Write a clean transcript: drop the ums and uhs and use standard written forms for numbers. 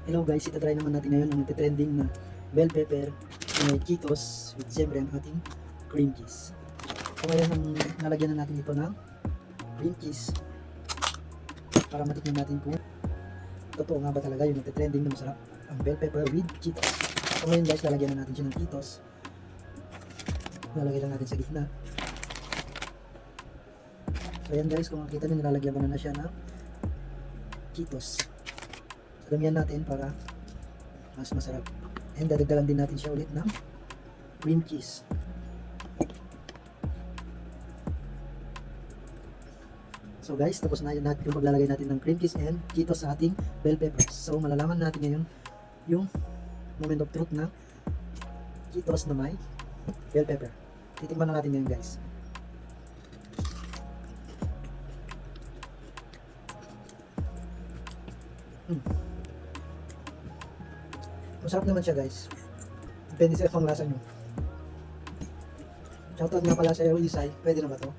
Hello guys, itatry naman natin ngayon ang nagtitrending na bell pepper may Cheetos with siyempre ang ating cream cheese. So ngayon ang nalagyan na natin ito ng cream cheese para matikman natin kung totoo nga ba talaga yung nagtitrending na masarap ang bell pepper with Cheetos. So ngayon guys, lalagyan na natin siya ng Cheetos. Lalagyan lang natin sa gitna. So ayan guys, kung makikita nyo, nilalagyan ko na siya ng Cheetos. So damihan natin para mas masarap. And dadagdagan din natin siya ulit ng cream cheese. So guys, tapos na yung maglalagay natin ng cream cheese and Cheetos sa ating bell peppers. So malalaman natin ngayon yung moment of truth ng Cheetos na may bell pepper. Titikman na natin ngayon guys. Masarap naman siya guys. Depende sa panglasa nyo. Shoutout nga pala sa Isay. Pwede na ba to?